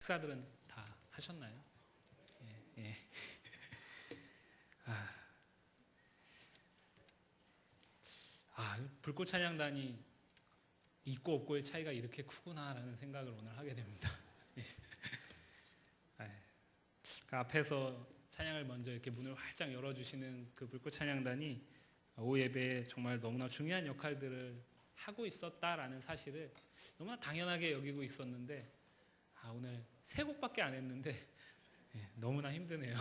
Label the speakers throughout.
Speaker 1: 식사들은 다 하셨나요? 예, 예. 불꽃 찬양단이 있고 없고의 차이가 이렇게 크구나라는 생각을 오늘 하게 됩니다. 예. 그 앞에서 찬양을 먼저 이렇게 문을 활짝 열어주시는 그 불꽃 찬양단이 오후 예배에 정말 너무나 중요한 역할들을 하고 있었다라는 사실을 너무나 당연하게 여기고 있었는데 오늘 3곡밖에 안 했는데 너무나 힘드네요.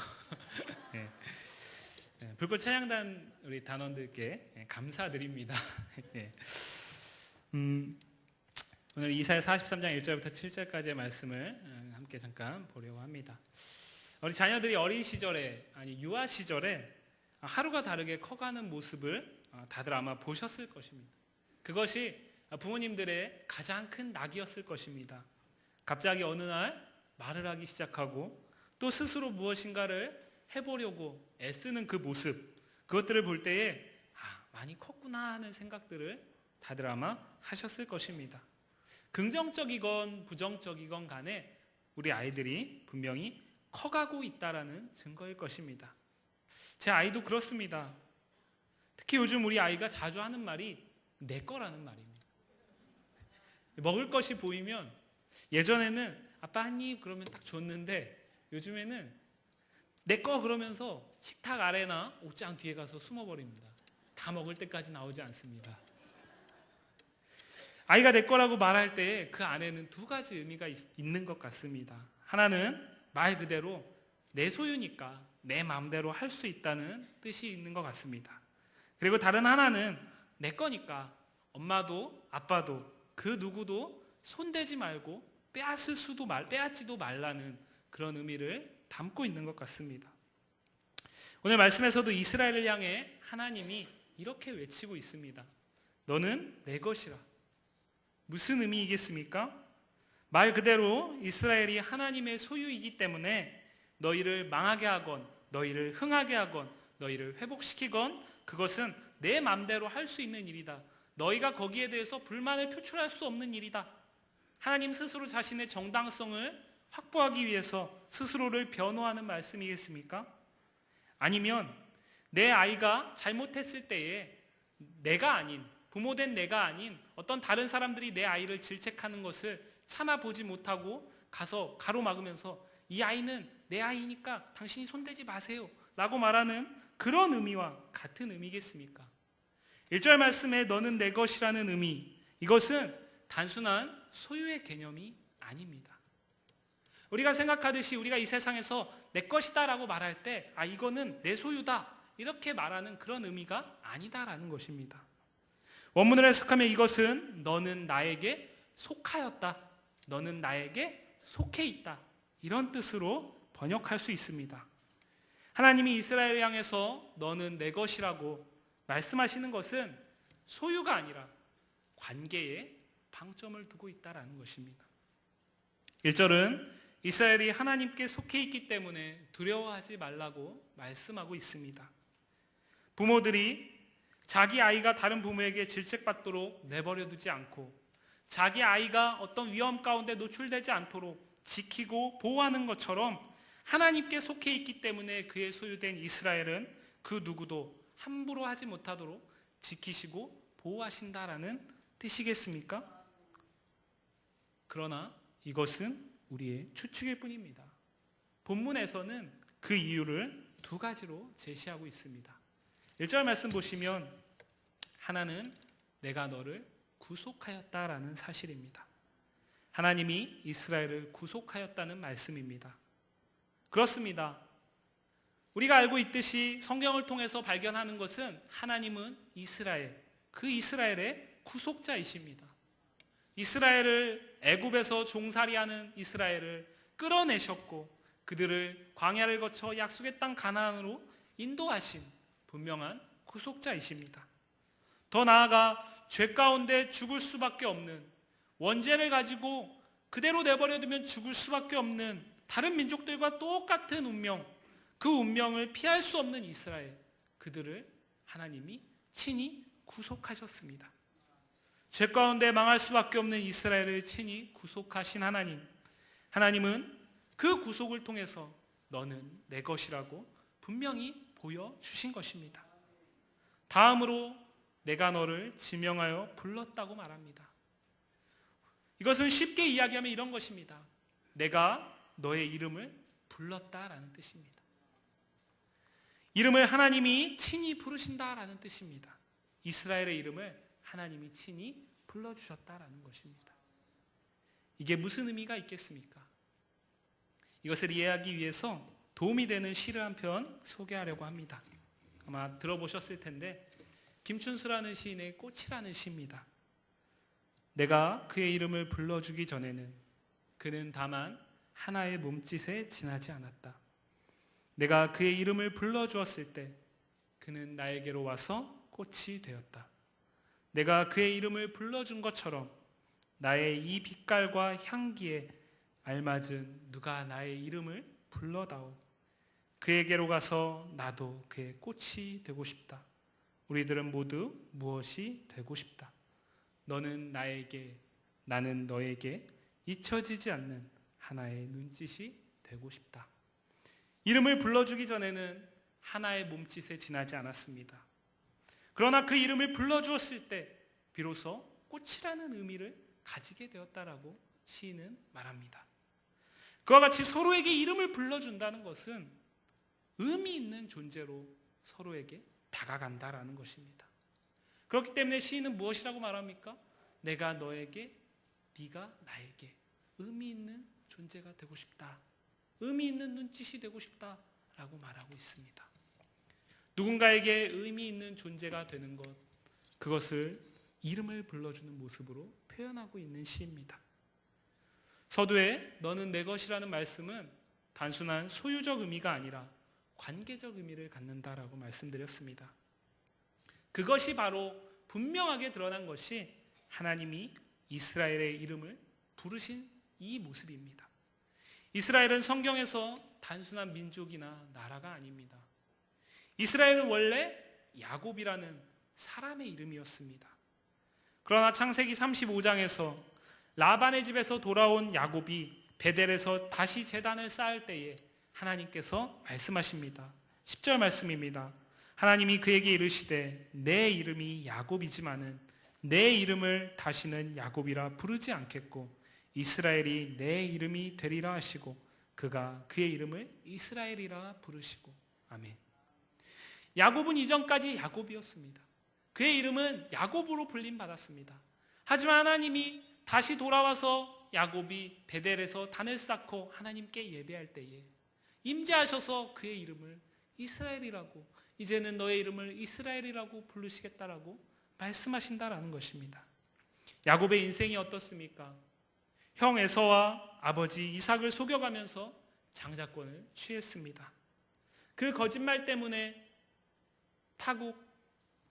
Speaker 1: 불꽃 찬양단 우리 단원들께 감사드립니다. 오늘 이사야 43장 1절부터 7절까지의 말씀을 함께 잠깐 보려고 합니다. 우리 자녀들이 어린 시절에 유아 시절에 하루가 다르게 커가는 모습을 다들 아마 보셨을 것입니다. 그것이 부모님들의 가장 큰 낙이었을 것입니다. 갑자기 어느 날 말을 하기 시작하고 또 스스로 무엇인가를 해보려고 애쓰는 그 모습, 그것들을 볼 때에 많이 컸구나 하는 생각들을 다들 아마 하셨을 것입니다. 긍정적이건 부정적이건 간에 우리 아이들이 분명히 커가고 있다라는 증거일 것입니다. 제 아이도 그렇습니다. 특히 요즘 우리 아이가 자주 하는 말이 내 거라는 말입니다. 먹을 것이 보이면 예전에는 아빠 한 입 그러면 딱 줬는데 요즘에는 내 거 그러면서 식탁 아래나 옷장 뒤에 가서 숨어버립니다. 다 먹을 때까지 나오지 않습니다. 아이가 내 거라고 말할 때 그 안에는 2가지 의미가 있는 것 같습니다. 하나는 말 그대로 내 소유니까 내 마음대로 할 수 있다는 뜻이 있는 것 같습니다. 그리고 다른 하나는 내 거니까 엄마도 아빠도 그 누구도 손대지 말고 빼앗지도 말라는 그런 의미를 담고 있는 것 같습니다. 오늘 말씀에서도 이스라엘을 향해 하나님이 이렇게 외치고 있습니다. 너는 내 것이라. 무슨 의미이겠습니까? 말 그대로 이스라엘이 하나님의 소유이기 때문에 너희를 망하게 하건 너희를 흥하게 하건 너희를 회복시키건 그것은 내 맘대로 할 수 있는 일이다. 너희가 거기에 대해서 불만을 표출할 수 없는 일이다. 하나님 스스로 자신의 정당성을 확보하기 위해서 스스로를 변호하는 말씀이겠습니까? 아니면 내 아이가 잘못했을 때에 내가 아닌, 부모된 내가 아닌 어떤 다른 사람들이 내 아이를 질책하는 것을 참아보지 못하고 가서 가로막으면서 이 아이는 내 아이니까 당신이 손대지 마세요 라고 말하는 그런 의미와 같은 의미겠습니까? 1절 말씀에 너는 내 것이라는 의미, 이것은 단순한 소유의 개념이 아닙니다. 우리가 생각하듯이 우리가 이 세상에서 내 것이다 라고 말할 때 이거는 내 소유다 이렇게 말하는 그런 의미가 아니다라는 것입니다. 원문을 해석하면 이것은 너는 나에게 속하였다, 너는 나에게 속해 있다, 이런 뜻으로 번역할 수 있습니다. 하나님이 이스라엘을 향해서 너는 내 것이라고 말씀하시는 것은 소유가 아니라 관계에 방점을 두고 있다라는 것입니다. 1절은 이스라엘이 하나님께 속해 있기 때문에 두려워하지 말라고 말씀하고 있습니다. 부모들이 자기 아이가 다른 부모에게 질책받도록 내버려 두지 않고 자기 아이가 어떤 위험 가운데 노출되지 않도록 지키고 보호하는 것처럼 하나님께 속해 있기 때문에 그의 소유된 이스라엘은 그 누구도 함부로 하지 못하도록 지키시고 보호하신다라는 뜻이겠습니까? 그러나 이것은 우리의 추측일 뿐입니다. 본문에서는 그 이유를 2가지로 제시하고 있습니다. 1절 말씀 보시면 하나는 내가 너를 구속하였다라는 사실입니다. 하나님이 이스라엘을 구속하였다는 말씀입니다. 그렇습니다. 우리가 알고 있듯이 성경을 통해서 발견하는 것은 하나님은 이스라엘, 그 이스라엘의 구속자이십니다. 이스라엘을 애굽에서 종살이하는 이스라엘을 끌어내셨고 그들을 광야를 거쳐 약속의 땅 가나안으로 인도하신 분명한 구속자이십니다. 더 나아가 죄 가운데 죽을 수밖에 없는, 원죄를 가지고 그대로 내버려두면 죽을 수밖에 없는 다른 민족들과 똑같은 운명, 그 운명을 피할 수 없는 이스라엘, 그들을 하나님이 친히 구속하셨습니다. 죄 가운데 망할 수밖에 없는 이스라엘을 친히 구속하신 하나님, 하나님은 그 구속을 통해서 너는 내 것이라고 분명히 보여주신 것입니다. 다음으로 내가 너를 지명하여 불렀다고 말합니다. 이것은 쉽게 이야기하면 이런 것입니다. 내가 너의 이름을 불렀다라는 뜻입니다. 이름을 하나님이 친히 부르신다라는 뜻입니다. 이스라엘의 이름을 하나님이 친히 불러주셨다라는 것입니다. 이게 무슨 의미가 있겠습니까? 이것을 이해하기 위해서 도움이 되는 시를 한 편 소개하려고 합니다. 아마 들어보셨을 텐데 김춘수라는 시인의 꽃이라는 시입니다. 내가 그의 이름을 불러주기 전에는 그는 다만 하나의 몸짓에 지나지 않았다. 내가 그의 이름을 불러주었을 때 그는 나에게로 와서 꽃이 되었다. 내가 그의 이름을 불러준 것처럼 나의 이 빛깔과 향기에 알맞은 누가 나의 이름을 불러다오. 그에게로 가서 나도 그의 꽃이 되고 싶다. 우리들은 모두 무엇이 되고 싶다. 너는 나에게, 나는 너에게 잊혀지지 않는 하나의 눈짓이 되고 싶다. 이름을 불러주기 전에는 하나의 몸짓에 지나지 않았습니다. 그러나 그 이름을 불러주었을 때 비로소 꽃이라는 의미를 가지게 되었다라고 시인은 말합니다. 그와 같이 서로에게 이름을 불러준다는 것은 의미 있는 존재로 서로에게 다가간다라는 것입니다. 그렇기 때문에 시인은 무엇이라고 말합니까? 내가 너에게, 네가 나에게 의미 있는 존재가 되고 싶다. 의미 있는 눈짓이 되고 싶다라고 말하고 있습니다. 누군가에게 의미 있는 존재가 되는 것, 그것을 이름을 불러주는 모습으로 표현하고 있는 시입니다. 서두에 너는 내 것이라는 말씀은 단순한 소유적 의미가 아니라 관계적 의미를 갖는다라고 말씀드렸습니다. 그것이 바로 분명하게 드러난 것이 하나님이 이스라엘의 이름을 부르신 이 모습입니다. 이스라엘은 성경에서 단순한 민족이나 나라가 아닙니다. 이스라엘은 원래 야곱이라는 사람의 이름이었습니다. 그러나 창세기 35장에서 라반의 집에서 돌아온 야곱이 베델에서 다시 제단을 쌓을 때에 하나님께서 말씀하십니다. 10절 말씀입니다. 하나님이 그에게 이르시되 내 이름이 야곱이지만은 내 이름을 다시는 야곱이라 부르지 않겠고 이스라엘이 내 이름이 되리라 하시고 그가 그의 이름을 이스라엘이라 부르시고 아멘. 야곱은 이전까지 야곱이었습니다. 그의 이름은 야곱으로 불림받았습니다. 하지만 하나님이 다시 돌아와서 야곱이 베델에서 단을 쌓고 하나님께 예배할 때에 임재하셔서 그의 이름을 이스라엘이라고, 이제는 너의 이름을 이스라엘이라고 부르시겠다라고 말씀하신다라는 것입니다. 야곱의 인생이 어떻습니까? 형 에서와 아버지 이삭을 속여가면서 장자권을 취했습니다. 그 거짓말 때문에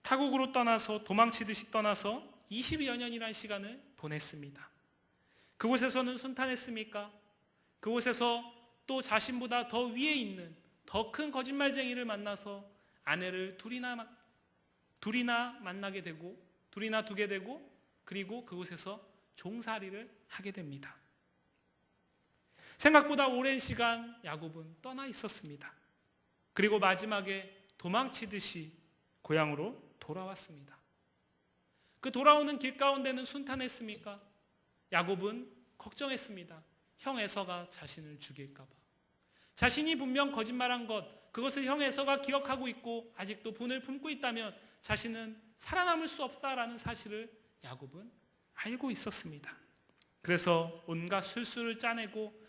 Speaker 1: 타국으로 떠나서 도망치듯이 떠나서 20여 년이라는 시간을 보냈습니다. 그곳에서는 순탄했습니까? 그곳에서 또 자신보다 더 위에 있는 더 큰 거짓말쟁이를 만나서 아내를 둘이나 만나게 되고 둘이나 두게 되고 그리고 그곳에서 종살이를 하게 됩니다. 생각보다 오랜 시간 야곱은 떠나 있었습니다. 그리고 마지막에 도망치듯이 고향으로 돌아왔습니다. 그 돌아오는 길 가운데는 순탄했습니까? 야곱은 걱정했습니다. 형 에서가 자신을 죽일까 봐. 자신이 분명 거짓말한 것, 그것을 형 에서가 기억하고 있고 아직도 분을 품고 있다면 자신은 살아남을 수 없다라는 사실을 야곱은 알고 있었습니다. 그래서 온갖 술수를 짜내고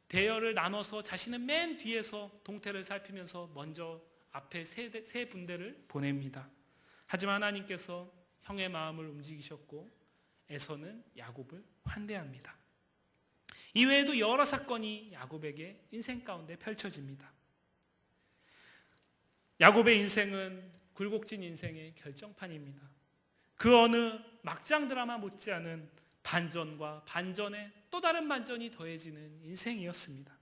Speaker 1: 대열을 나눠서 자신은 맨 뒤에서 동태를 살피면서 먼저 앞에 세 군대를 보냅니다. 하지만 하나님께서 형의 마음을 움직이셨고 에서는 야곱을 환대합니다. 이외에도 여러 사건이 야곱에게 인생 가운데 펼쳐집니다. 야곱의 인생은 굴곡진 인생의 결정판입니다. 그 어느 막장 드라마 못지않은 반전과 반전에 또 다른 반전이 더해지는 인생이었습니다.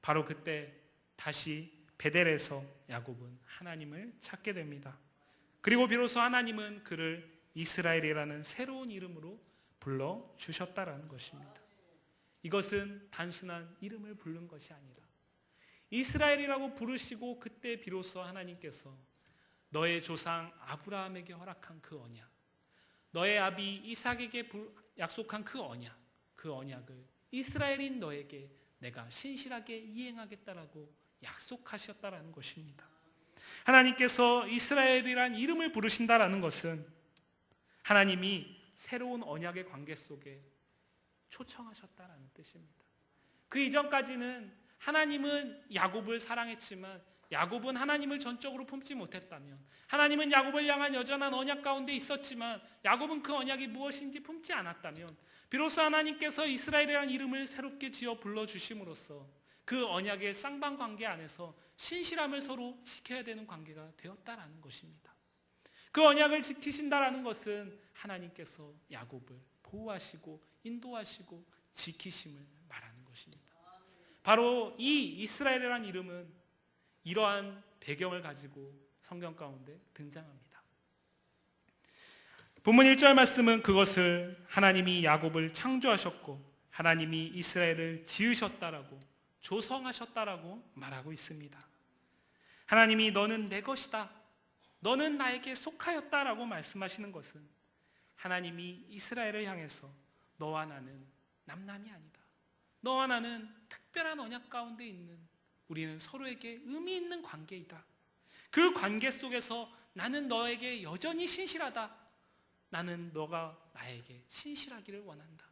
Speaker 1: 바로 그때 다시 베델에서 야곱은 하나님을 찾게 됩니다. 그리고 비로소 하나님은 그를 이스라엘이라는 새로운 이름으로 불러주셨다라는 것입니다. 이것은 단순한 이름을 부른 것이 아니라 이스라엘이라고 부르시고 그때 비로소 하나님께서 너의 조상 아브라함에게 허락한 그 언약, 너의 아비 이삭에게 약속한 그 언약을 이스라엘인 너에게 내가 신실하게 이행하겠다라고 약속하셨다라는 것입니다. 하나님께서 이스라엘이란 이름을 부르신다라는 것은 하나님이 새로운 언약의 관계 속에 초청하셨다라는 뜻입니다. 그 이전까지는 하나님은 야곱을 사랑했지만 야곱은 하나님을 전적으로 품지 못했다면, 하나님은 야곱을 향한 여전한 언약 가운데 있었지만 야곱은 그 언약이 무엇인지 품지 않았다면, 비로소 하나님께서 이스라엘이라는 이름을 새롭게 지어 불러주심으로써 그 언약의 쌍방관계 안에서 신실함을 서로 지켜야 되는 관계가 되었다라는 것입니다. 그 언약을 지키신다라는 것은 하나님께서 야곱을 보호하시고 인도하시고 지키심을 말하는 것입니다. 바로 이 이스라엘이라는 이름은 이러한 배경을 가지고 성경 가운데 등장합니다. 본문 1절 말씀은 그것을 하나님이 야곱을 창조하셨고 하나님이 이스라엘을 지으셨다라고, 조성하셨다라고 말하고 있습니다. 하나님이 너는 내 것이다, 너는 나에게 속하였다라고 말씀하시는 것은 하나님이 이스라엘을 향해서 너와 나는 남남이 아니다, 너와 나는 특별한 언약 가운데 있는, 우리는 서로에게 의미 있는 관계이다. 그 관계 속에서 나는 너에게 여전히 신실하다, 나는 너가 나에게 신실하기를 원한다.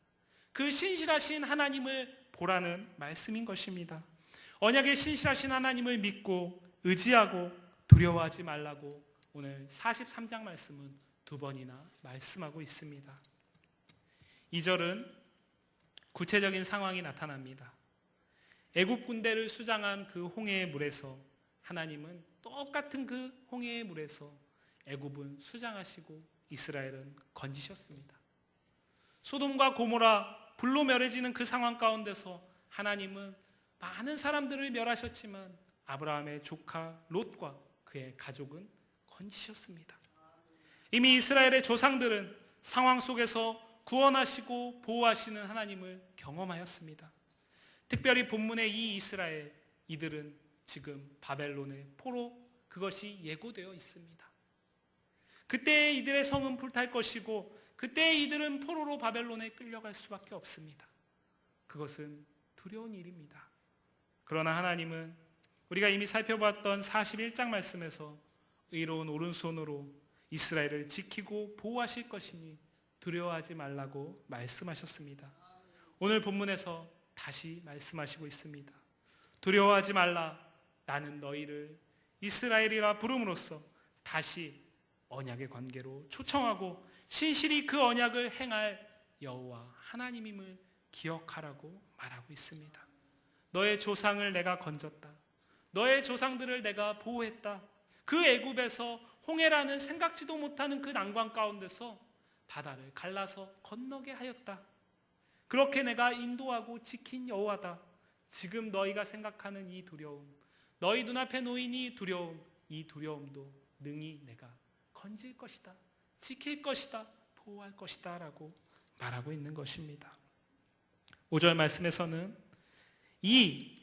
Speaker 1: 그 신실하신 하나님을 보라는 말씀인 것입니다. 언약의 신실하신 하나님을 믿고 의지하고 두려워하지 말라고 오늘 43장 말씀은 2번이나 말씀하고 있습니다. 2절은 구체적인 상황이 나타납니다. 애국 군대를 수장한 그 홍해의 물에서 하나님은 똑같은 그 홍해의 물에서 애굽은 수장하시고 이스라엘은 건지셨습니다. 소돔과 고모라 불로 멸해지는 그 상황 가운데서 하나님은 많은 사람들을 멸하셨지만 아브라함의 조카 롯과 그의 가족은 건지셨습니다. 이미 이스라엘의 조상들은 상황 속에서 구원하시고 보호하시는 하나님을 경험하였습니다. 특별히 본문의 이 이스라엘, 이들은 지금 바벨론의 포로, 그것이 예고되어 있습니다. 그때 이들의 성은 불탈 것이고 그때 이들은 포로로 바벨론에 끌려갈 수밖에 없습니다. 그것은 두려운 일입니다. 그러나 하나님은 우리가 이미 살펴봤던 41장 말씀에서 의로운 오른손으로 이스라엘을 지키고 보호하실 것이니 두려워하지 말라고 말씀하셨습니다. 오늘 본문에서 다시 말씀하시고 있습니다. 두려워하지 말라, 나는 너희를 이스라엘이라 부름으로써 다시 언약의 관계로 초청하고 신실히 그 언약을 행할 여호와 하나님임을 기억하라고 말하고 있습니다. 너의 조상을 내가 건졌다, 너의 조상들을 내가 보호했다. 그 애굽에서 홍해라는 생각지도 못하는 그 난관 가운데서 바다를 갈라서 건너게 하였다. 그렇게 내가 인도하고 지킨 여호와다. 지금 너희가 생각하는 이 두려움, 너희 눈앞에 놓인 이 두려움, 이 두려움도 능히 내가 건질 것이다, 지킬 것이다, 보호할 것이다 라고 말하고 있는 것입니다. 5절 말씀에서는 이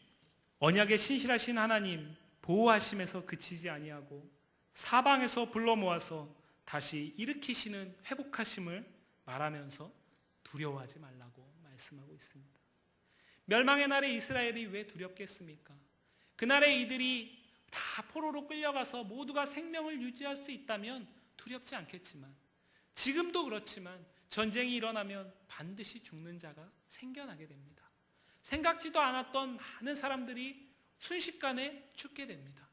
Speaker 1: 언약의 신실하신 하나님 보호하심에서 그치지 아니하고 사방에서 불러 모아서 다시 일으키시는 회복하심을 말하면서 두려워하지 말라고 말씀하고 있습니다. 멸망의 날에 이스라엘이 왜 두렵겠습니까? 그날에 이들이 다 포로로 끌려가서 모두가 생명을 유지할 수 있다면 두렵지 않겠지만, 지금도 그렇지만 전쟁이 일어나면 반드시 죽는 자가 생겨나게 됩니다. 생각지도 않았던 많은 사람들이 순식간에 죽게 됩니다.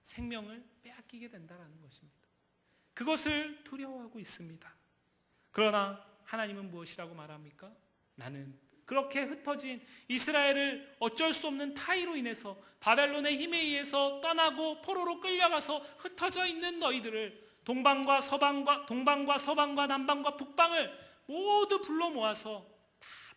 Speaker 1: 생명을 빼앗기게 된다는 것입니다. 그것을 두려워하고 있습니다. 그러나 하나님은 무엇이라고 말합니까? 나는 그렇게 흩어진 이스라엘을 어쩔 수 없는 타의로 인해서 바벨론의 힘에 의해서 떠나고 포로로 끌려가서 흩어져 있는 너희들을 동방과 서방과 남방과 북방을 모두 불러 모아서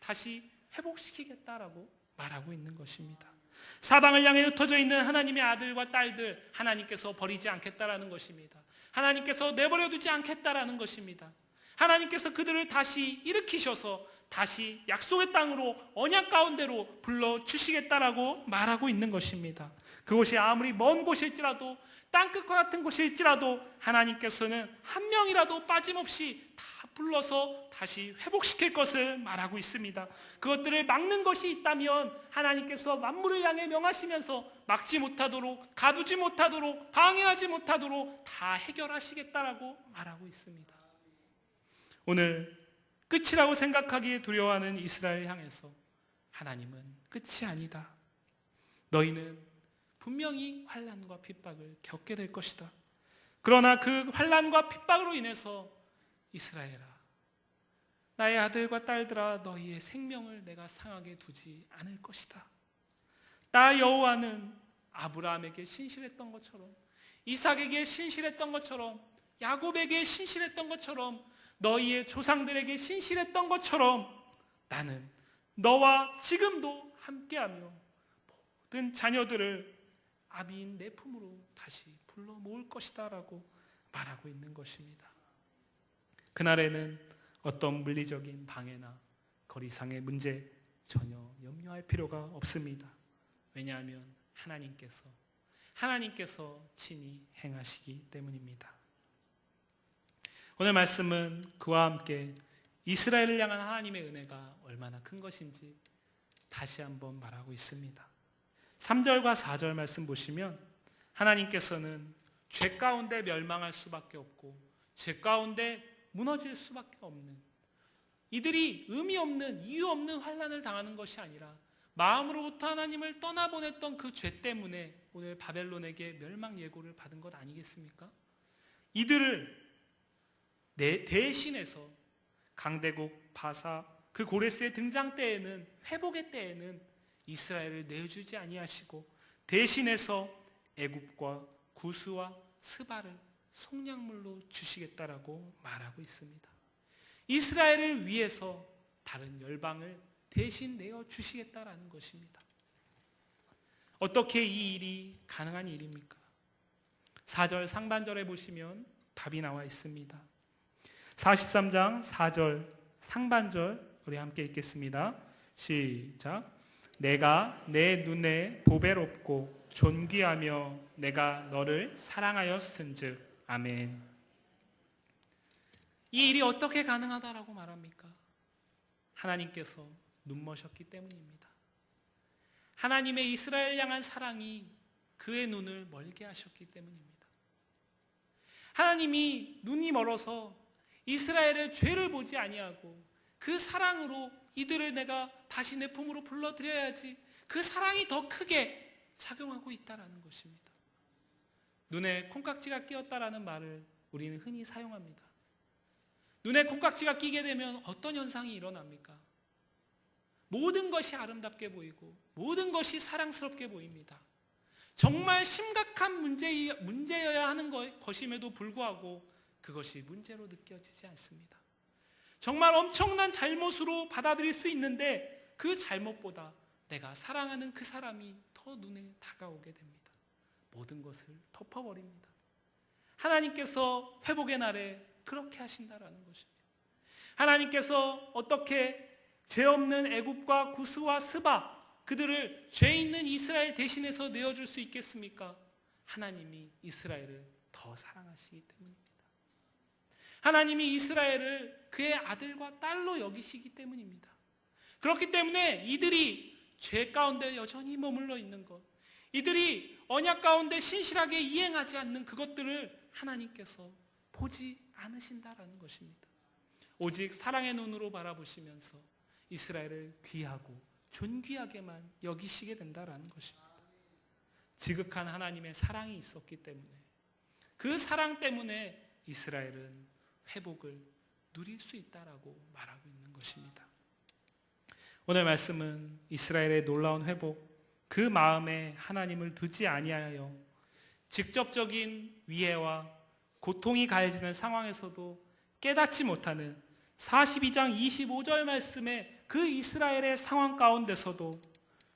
Speaker 1: 다시 회복시키겠다라고 말하고 있는 것입니다. 사방을 향해 흩어져 있는 하나님의 아들과 딸들 하나님께서 버리지 않겠다라는 것입니다. 하나님께서 내버려 두지 않겠다라는 것입니다. 하나님께서 그들을 다시 일으키셔서 다시 약속의 땅으로 언약 가운데로 불러주시겠다라고 말하고 있는 것입니다. 그곳이 아무리 먼 곳일지라도 땅끝과 같은 곳일지라도 하나님께서는 한 명이라도 빠짐없이 다 불러서 다시 회복시킬 것을 말하고 있습니다. 그것들을 막는 것이 있다면 하나님께서 만물을 향해 명하시면서 막지 못하도록, 가두지 못하도록, 방해하지 못하도록 다 해결하시겠다라고 말하고 있습니다. 오늘 끝이라고 생각하기에 두려워하는 이스라엘 향해서 하나님은 끝이 아니다. 너희는 분명히 환난과 핍박을 겪게 될 것이다. 그러나 그 환난과 핍박으로 인해서 이스라엘아, 나의 아들과 딸들아, 너희의 생명을 내가 상하게 두지 않을 것이다. 나 여호와는 아브라함에게 신실했던 것처럼, 이삭에게 신실했던 것처럼, 야곱에게 신실했던 것처럼, 너희의 조상들에게 신실했던 것처럼 나는 너와 지금도 함께하며 모든 자녀들을 아비인 내 품으로 다시 불러 모을 것이다 라고 말하고 있는 것입니다. 그날에는 어떤 물리적인 방해나 거리상의 문제 전혀 염려할 필요가 없습니다. 왜냐하면 하나님께서 친히 행하시기 때문입니다. 오늘 말씀은 그와 함께 이스라엘을 향한 하나님의 은혜가 얼마나 큰 것인지 다시 한번 말하고 있습니다. 3절과 4절 말씀 보시면 하나님께서는 죄 가운데 멸망할 수밖에 없고 죄 가운데 무너질 수밖에 없는, 이들이 의미 없는, 이유 없는 환난을 당하는 것이 아니라 마음으로부터 하나님을 떠나보냈던 그 죄 때문에 오늘 바벨론에게 멸망 예고를 받은 것 아니겠습니까? 이들을 대신해서 강대국 바사 그 고레스의 등장 때에는, 회복의 때에는 이스라엘을 내어주지 아니하시고 대신해서 애굽과 구스와 스바를 속량물로 주시겠다라고 말하고 있습니다. 이스라엘을 위해서 다른 열방을 대신 내어주시겠다라는 것입니다. 어떻게 이 일이 가능한 일입니까? 4절 상반절에 보시면 답이 나와 있습니다. 43장 4절 상반절 우리 함께 읽겠습니다. 시작. 내가 내 눈에 보배롭고 존귀하며 내가 너를 사랑하였은즉. 아멘. 이 일이 어떻게 가능하다라고 말합니까? 하나님께서 눈머셨기 때문입니다. 하나님의 이스라엘 향한 사랑이 그의 눈을 멀게 하셨기 때문입니다. 하나님이 눈이 멀어서 이스라엘의 죄를 보지 아니하고 그 사랑으로 이들을 내가 다시 내 품으로 불러들여야지, 그 사랑이 더 크게 작용하고 있다는 것입니다. 눈에 콩깍지가 끼었다라는 말을 우리는 흔히 사용합니다. 눈에 콩깍지가 끼게 되면 어떤 현상이 일어납니까? 모든 것이 아름답게 보이고 모든 것이 사랑스럽게 보입니다. 정말 심각한 문제여야 하는 것임에도 불구하고 그것이 문제로 느껴지지 않습니다. 정말 엄청난 잘못으로 받아들일 수 있는데 그 잘못보다 내가 사랑하는 그 사람이 더 눈에 다가오게 됩니다. 모든 것을 덮어버립니다. 하나님께서 회복의 날에 그렇게 하신다라는 것입니다. 하나님께서 어떻게 죄 없는 애굽과 구스와 스바, 그들을 죄 있는 이스라엘 대신해서 내어줄 수 있겠습니까? 하나님이 이스라엘을 더 사랑하시기 때문입니다. 하나님이 이스라엘을 그의 아들과 딸로 여기시기 때문입니다. 그렇기 때문에 이들이 죄 가운데 여전히 머물러 있는 것, 이들이 언약 가운데 신실하게 이행하지 않는 그것들을 하나님께서 보지 않으신다라는 것입니다. 오직 사랑의 눈으로 바라보시면서 이스라엘을 귀하고 존귀하게만 여기시게 된다라는 것입니다. 지극한 하나님의 사랑이 있었기 때문에, 그 사랑 때문에 이스라엘은 회복을 누릴 수 있다라고 말하고 있는 것입니다. 오늘 말씀은 이스라엘의 놀라운 회복, 그 마음에 하나님을 두지 아니하여 직접적인 위해와 고통이 가해지는 상황에서도 깨닫지 못하는 42장 25절 말씀의 그 이스라엘의 상황 가운데서도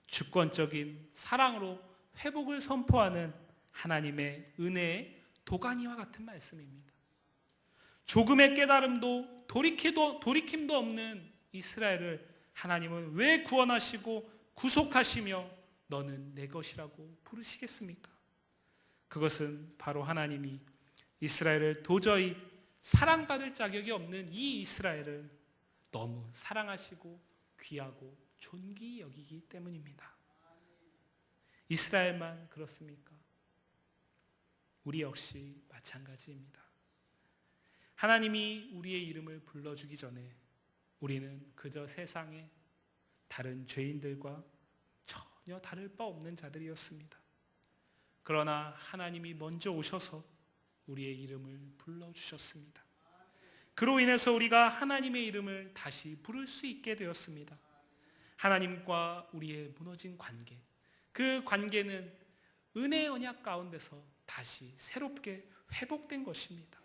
Speaker 1: 주권적인 사랑으로 회복을 선포하는 하나님의 은혜의 도가니와 같은 말씀입니다. 조금의 깨달음도 돌이킴도 없는 이스라엘을 하나님은 왜 구원하시고 구속하시며 너는 내 것이라고 부르시겠습니까? 그것은 바로 하나님이 이스라엘을 도저히 사랑받을 자격이 없는 이 이스라엘을 너무 사랑하시고 귀하고 존귀히 여기기 때문입니다. 이스라엘만 그렇습니까? 우리 역시 마찬가지입니다. 하나님이 우리의 이름을 불러주기 전에 우리는 그저 세상의 다른 죄인들과 전혀 다를 바 없는 자들이었습니다. 그러나 하나님이 먼저 오셔서 우리의 이름을 불러주셨습니다. 그로 인해서 우리가 하나님의 이름을 다시 부를 수 있게 되었습니다. 하나님과 우리의 무너진 관계, 그 관계는 은혜의 언약 가운데서 다시 새롭게 회복된 것입니다.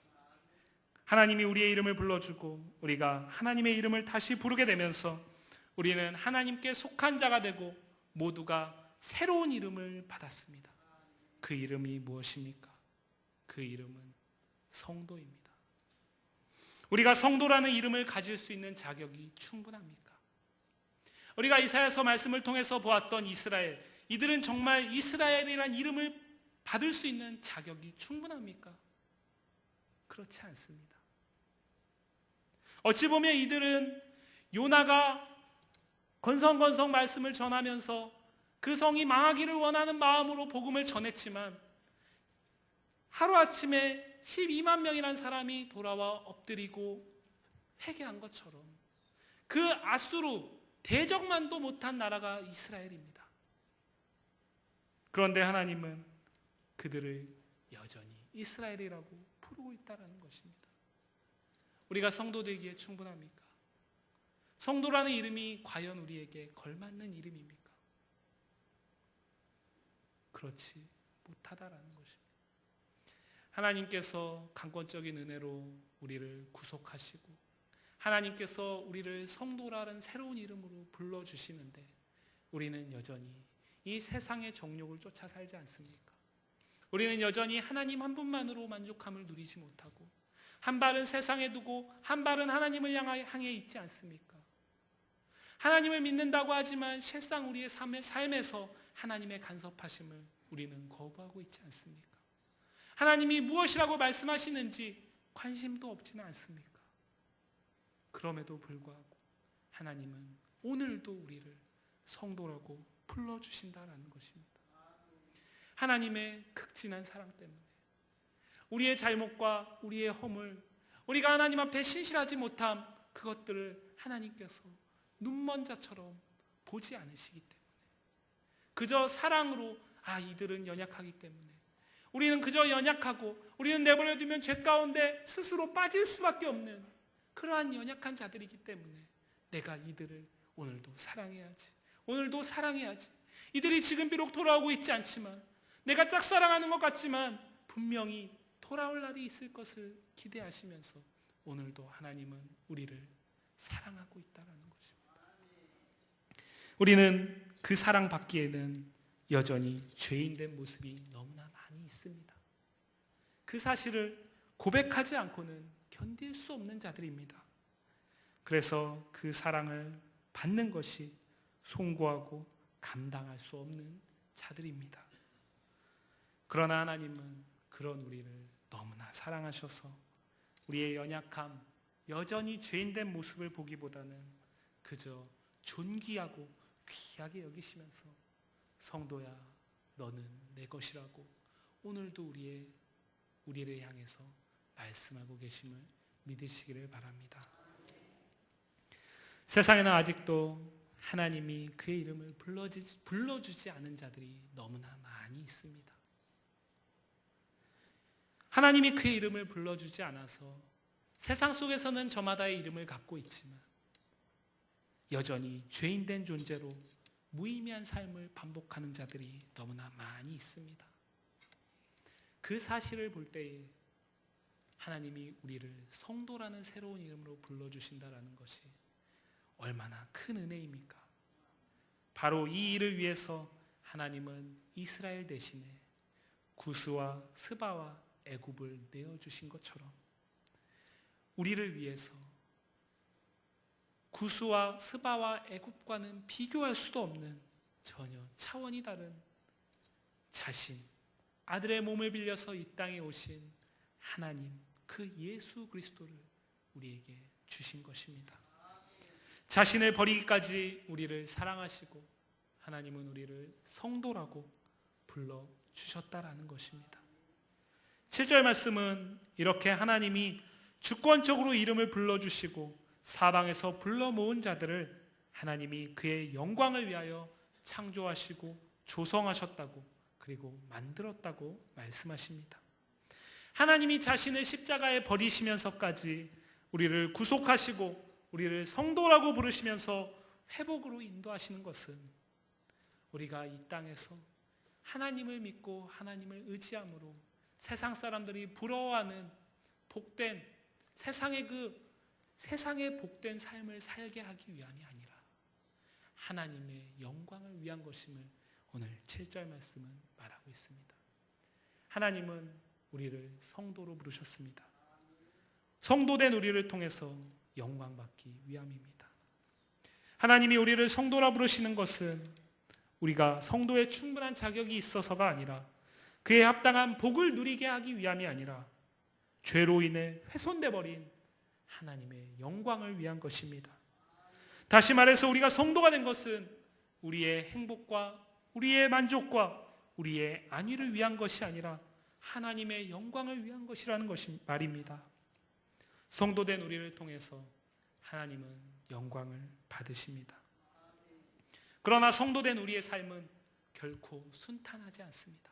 Speaker 1: 하나님이 우리의 이름을 불러주고 우리가 하나님의 이름을 다시 부르게 되면서 우리는 하나님께 속한 자가 되고 모두가 새로운 이름을 받았습니다. 그 이름이 무엇입니까? 그 이름은 성도입니다. 우리가 성도라는 이름을 가질 수 있는 자격이 충분합니까? 우리가 이사야서 말씀을 통해서 보았던 이스라엘, 이들은 정말 이스라엘이라는 이름을 받을 수 있는 자격이 충분합니까? 그렇지 않습니다. 어찌 보면 이들은 요나가 건성건성 말씀을 전하면서 그 성이 망하기를 원하는 마음으로 복음을 전했지만 하루아침에 12만 명이라는 사람이 돌아와 엎드리고 회개한 것처럼 그 아수르 대적만도 못한 나라가 이스라엘입니다. 그런데 하나님은 그들을 여전히 이스라엘이라고 부르고 있다는 것입니다. 우리가 성도 되기에 충분합니까? 성도라는 이름이 과연 우리에게 걸맞는 이름입니까? 그렇지 못하다라는 것입니다. 하나님께서 강권적인 은혜로 우리를 구속하시고 하나님께서 우리를 성도라는 새로운 이름으로 불러주시는데 우리는 여전히 이 세상의 정욕을 쫓아 살지 않습니까? 우리는 여전히 하나님 한 분만으로 만족함을 누리지 못하고 한 발은 세상에 두고 한 발은 하나님을 향해 있지 않습니까? 하나님을 믿는다고 하지만 실상 우리의 삶에서 하나님의 간섭하심을 우리는 거부하고 있지 않습니까? 하나님이 무엇이라고 말씀하시는지 관심도 없지는 않습니까? 그럼에도 불구하고 하나님은 오늘도 우리를 성도라고 불러주신다라는 것입니다. 하나님의 극진한 사랑 때문에 우리의 잘못과 우리의 허물, 우리가 하나님 앞에 신실하지 못함, 그것들을 하나님께서 눈먼 자처럼 보지 않으시기 때문에 그저 사랑으로 이들은 연약하기 때문에 우리는 그저 연약하고 우리는 내버려두면 죄 가운데 스스로 빠질 수밖에 없는 그러한 연약한 자들이기 때문에 내가 이들을 오늘도 사랑해야지, 오늘도 사랑해야지. 이들이 지금 비록 돌아오고 있지 않지만 내가 짝사랑하는 것 같지만 분명히 돌아올 날이 있을 것을 기대하시면서 오늘도 하나님은 우리를 사랑하고 있다는 것입니다. 우리는 그 사랑받기에는 여전히 죄인된 모습이 너무나 많이 있습니다. 그 사실을 고백하지 않고는 견딜 수 없는 자들입니다. 그래서 그 사랑을 받는 것이 송구하고 감당할 수 없는 자들입니다. 그러나 하나님은 그런 우리를 너무나 사랑하셔서 우리의 연약함, 여전히 죄인된 모습을 보기보다는 그저 존귀하고 귀하게 여기시면서 성도야, 너는 내 것이라고 오늘도 우리를 향해서 말씀하고 계심을 믿으시기를 바랍니다. 세상에는 아직도 하나님이 그의 이름을 불러주지 않은 자들이 너무나 많이 있습니다. 하나님이 그의 이름을 불러주지 않아서 세상 속에서는 저마다의 이름을 갖고 있지만 여전히 죄인된 존재로 무의미한 삶을 반복하는 자들이 너무나 많이 있습니다. 그 사실을 볼 때에 하나님이 우리를 성도라는 새로운 이름으로 불러주신다는 것이 얼마나 큰 은혜입니까? 바로 이 일을 위해서 하나님은 이스라엘 대신에 구스와 스바와 애굽을 내어주신 것처럼 우리를 위해서 구스와 스바와 애굽과는 비교할 수도 없는 전혀 차원이 다른 자신, 아들의 몸을 빌려서 이 땅에 오신 하나님, 그 예수 그리스도를 우리에게 주신 것입니다. 자신을 버리기까지 우리를 사랑하시고 하나님은 우리를 성도라고 불러주셨다라는 것입니다. 7절 말씀은 이렇게 하나님이 주권적으로 이름을 불러주시고 사방에서 불러 모은 자들을 하나님이 그의 영광을 위하여 창조하시고 조성하셨다고, 그리고 만들었다고 말씀하십니다. 하나님이 자신을 십자가에 버리시면서까지 우리를 구속하시고 우리를 성도라고 부르시면서 회복으로 인도하시는 것은 우리가 이 땅에서 하나님을 믿고 하나님을 의지함으로 세상 사람들이 부러워하는 복된 세상의 복된 삶을 살게 하기 위함이 아니라 하나님의 영광을 위한 것임을 오늘 7절 말씀은 말하고 있습니다. 하나님은 우리를 성도로 부르셨습니다. 성도된 우리를 통해서 영광받기 위함입니다. 하나님이 우리를 성도라 부르시는 것은 우리가 성도의 충분한 자격이 있어서가 아니라 그에 합당한 복을 누리게 하기 위함이 아니라 죄로 인해 훼손돼 버린 하나님의 영광을 위한 것입니다. 다시 말해서 우리가 성도가 된 것은 우리의 행복과 우리의 만족과 우리의 안위를 위한 것이 아니라 하나님의 영광을 위한 것이라는 것이 말입니다. 성도된 우리를 통해서 하나님은 영광을 받으십니다. 그러나 성도된 우리의 삶은 결코 순탄하지 않습니다.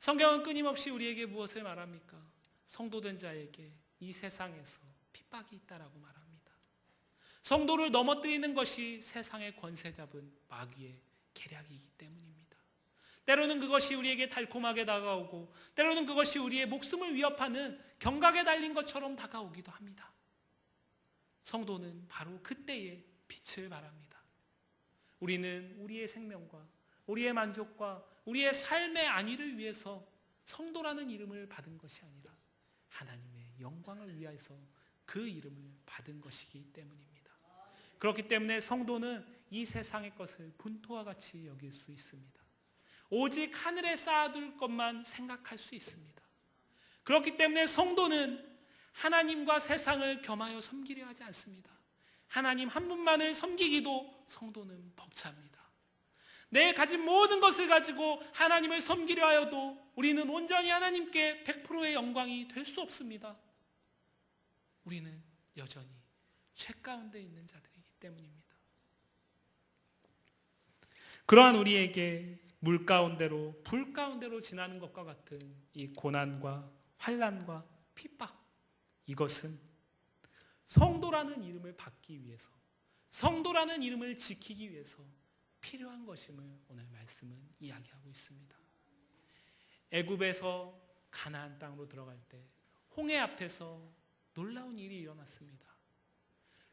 Speaker 1: 성경은 끊임없이 우리에게 무엇을 말합니까? 성도된 자에게 이 세상에서 핍박이 있다라고 말합니다. 성도를 넘어뜨리는 것이 세상의 권세 잡은 마귀의 계략이기 때문입니다. 때로는 그것이 우리에게 달콤하게 다가오고 때로는 그것이 우리의 목숨을 위협하는 경각에 달린 것처럼 다가오기도 합니다. 성도는 바로 그때에 빛을 발합니다. 우리는 우리의 생명과 우리의 만족과 우리의 삶의 안위를 위해서 성도라는 이름을 받은 것이 아니라 하나님의 영광을 위해서 그 이름을 받은 것이기 때문입니다. 그렇기 때문에 성도는 이 세상의 것을 분토와 같이 여길 수 있습니다. 오직 하늘에 쌓아둘 것만 생각할 수 있습니다. 그렇기 때문에 성도는 하나님과 세상을 겸하여 섬기려 하지 않습니다. 하나님 한 분만을 섬기기도 성도는 벅찹니다. 내 가진 모든 것을 가지고 하나님을 섬기려 하여도 우리는 온전히 하나님께 100%의 영광이 될 수 없습니다. 우리는 여전히 죄 가운데 있는 자들이기 때문입니다. 그러한 우리에게 물 가운데로 불 가운데로 지나는 것과 같은 이 고난과 환난과 핍박, 이것은 성도라는 이름을 받기 위해서, 성도라는 이름을 지키기 위해서 필요한 것임을 오늘 말씀은 이야기하고 있습니다. 애굽에서 가나안 땅으로 들어갈 때 홍해 앞에서 놀라운 일이 일어났습니다.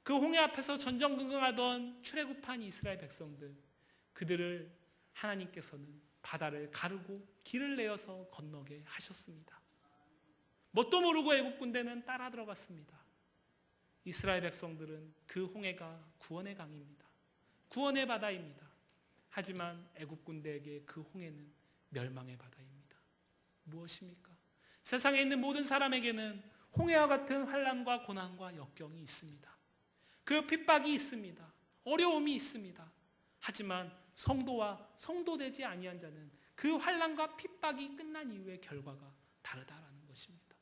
Speaker 1: 그 홍해 앞에서 전전긍긍하던 출애굽한 이스라엘 백성들, 그들을 하나님께서는 바다를 가르고 길을 내어서 건너게 하셨습니다. 뭣도 모르고 애굽 군대는 따라 들어갔습니다. 이스라엘 백성들은 그 홍해가 구원의 강입니다. 구원의 바다입니다. 하지만 애굽 군대에게 그 홍해는 멸망의 바다입니다. 무엇입니까? 세상에 있는 모든 사람에게는 홍해와 같은 환난과 고난과 역경이 있습니다. 그 핍박이 있습니다. 어려움이 있습니다. 하지만 성도와 성도되지 아니한 자는 그 환난과 핍박이 끝난 이후의 결과가 다르다라는 것입니다.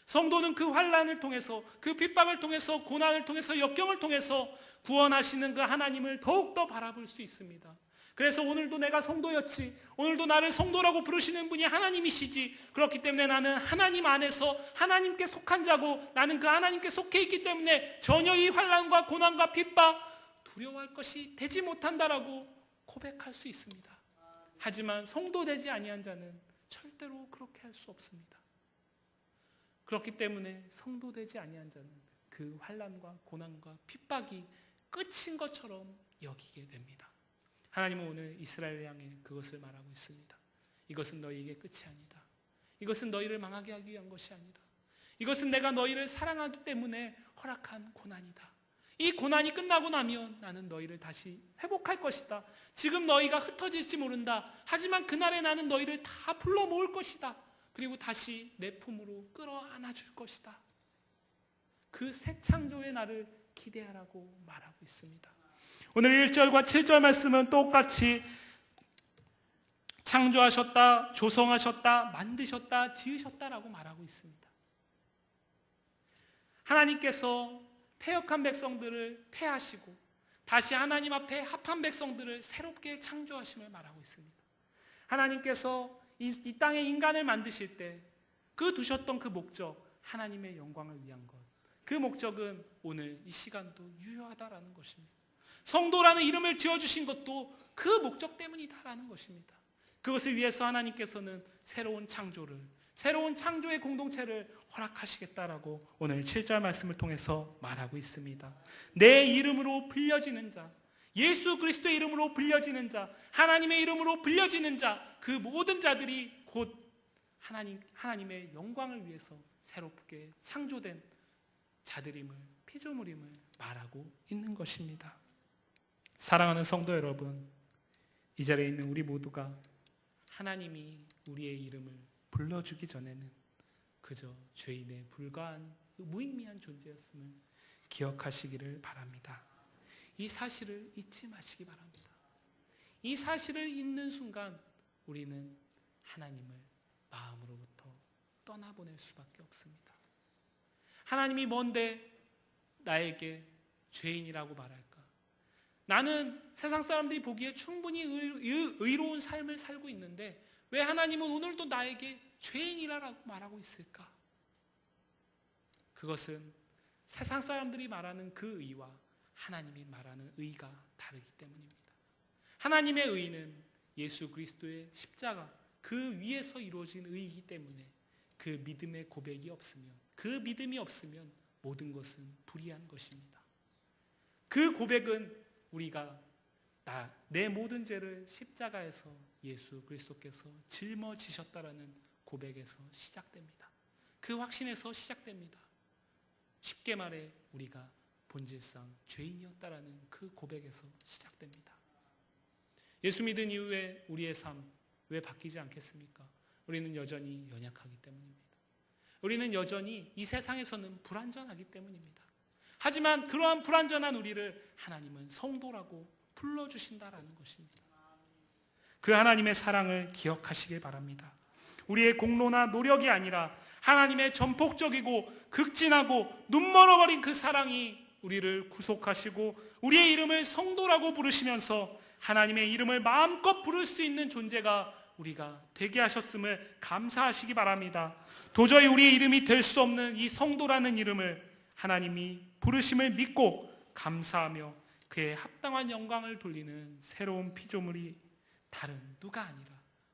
Speaker 1: 성도는 그 환난을 통해서, 그 핍박을 통해서, 고난을 통해서, 역경을 통해서 구원하시는 그 하나님을 더욱더 바라볼 수 있습니다. 그래서 오늘도 내가 성도였지, 오늘도 나를 성도라고 부르시는 분이 하나님이시지, 그렇기 때문에 나는 하나님 안에서 하나님께 속한 자고 나는 그 하나님께 속해 있기 때문에 전혀 이 환난과 고난과 핍박 두려워할 것이 되지 못한다라고 고백할 수 있습니다. 하지만 성도되지 아니한 자는 절대로 그렇게 할 수 없습니다. 그렇기 때문에 성도되지 아니한 자는 그 환난과 고난과 핍박이 끝인 것처럼 여기게 됩니다. 하나님은 오늘 이스라엘을 향해 그것을 말하고 있습니다. 이것은 너희에게 끝이 아니다. 이것은 너희를 망하게 하기 위한 것이 아니다. 이것은 내가 너희를 사랑하기 때문에 허락한 고난이다. 이 고난이 끝나고 나면 나는 너희를 다시 회복할 것이다. 지금 너희가 흩어질지 모른다. 하지만 그날에 나는 너희를 다 불러 모을 것이다. 그리고 다시 내 품으로 끌어안아 줄 것이다. 그 새 창조의 날을 기대하라고 말하고 있습니다. 오늘 1절과 7절 말씀은 똑같이 창조하셨다, 조성하셨다, 만드셨다, 지으셨다라고 말하고 있습니다. 하나님께서 패역한 백성들을 패하시고 다시 하나님 앞에 합한 백성들을 새롭게 창조하심을 말하고 있습니다. 하나님께서 이 땅에 인간을 만드실 때 그 두셨던 그 목적, 하나님의 영광을 위한 것, 그 목적은 오늘 이 시간도 유효하다라는 것입니다. 성도라는 이름을 지어주신 것도 그 목적 때문이다라는 것입니다. 그것을 위해서 하나님께서는 새로운 창조를, 새로운 창조의 공동체를 허락하시겠다라고 오늘 7절 말씀을 통해서 말하고 있습니다. 내 이름으로 불려지는 자, 예수 그리스도의 이름으로 불려지는 자, 하나님의 이름으로 불려지는 자, 그 모든 자들이 곧 하나님의 영광을 위해서 새롭게 창조된 자들임을, 피조물임을 말하고 있는 것입니다. 사랑하는 성도 여러분, 이 자리에 있는 우리 모두가 하나님이 우리의 이름을 불러주기 전에는 그저 죄인에 불과한 무의미한 존재였음을 기억하시기를 바랍니다. 이 사실을 잊지 마시기 바랍니다. 이 사실을 잊는 순간 우리는 하나님을 마음으로부터 떠나보낼 수밖에 없습니다. 하나님이 뭔데 나에게 죄인이라고 말할까? 나는 세상 사람들이 보기에 충분히 의로운 삶을 살고 있는데 왜 하나님은 오늘도 나에게 죄인이라고 말하고 있을까? 그것은 세상 사람들이 말하는 그 의와 하나님이 말하는 의가 다르기 때문입니다. 하나님의 의는 예수 그리스도의 십자가 그 위에서 이루어진 의이기 때문에 그 믿음의 고백이 없으면, 그 믿음이 없으면 모든 것은 불의한 것입니다. 그 고백은 우리가 내 모든 죄를 십자가에서 예수 그리스도께서 짊어지셨다라는 고백에서 시작됩니다. 그 확신에서 시작됩니다. 쉽게 말해 우리가 본질상 죄인이었다라는 그 고백에서 시작됩니다. 예수 믿은 이후에 우리의 삶 왜 바뀌지 않겠습니까? 우리는 여전히 연약하기 때문입니다. 우리는 여전히 이 세상에서는 불완전하기 때문입니다. 하지만 그러한 불완전한 우리를 하나님은 성도라고 불러주신다라는 것입니다. 그 하나님의 사랑을 기억하시길 바랍니다. 우리의 공로나 노력이 아니라 하나님의 전폭적이고 극진하고 눈멀어버린 그 사랑이 우리를 구속하시고 우리의 이름을 성도라고 부르시면서 하나님의 이름을 마음껏 부를 수 있는 존재가 우리가 되게 하셨음을 감사하시기 바랍니다. 도저히 우리의 이름이 될 수 없는 이 성도라는 이름을 하나님이 부르심을 믿고 감사하며 그의 합당한 영광을 돌리는 새로운 피조물이 다른 누가 아니라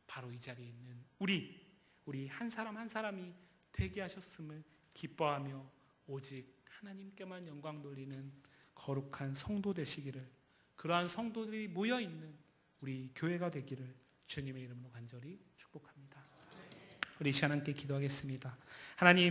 Speaker 1: 바로 이 자리에 있는 우리 한 사람 한 사람이 되게 하셨음을 기뻐하며 오직 하나님께만 영광 돌리는 거룩한 성도 되시기를, 그러한 성도들이 모여있는 우리 교회가 되기를 주님의 이름으로 간절히 축복합니다. 우리 시간 함께 기도하겠습니다. 하나님,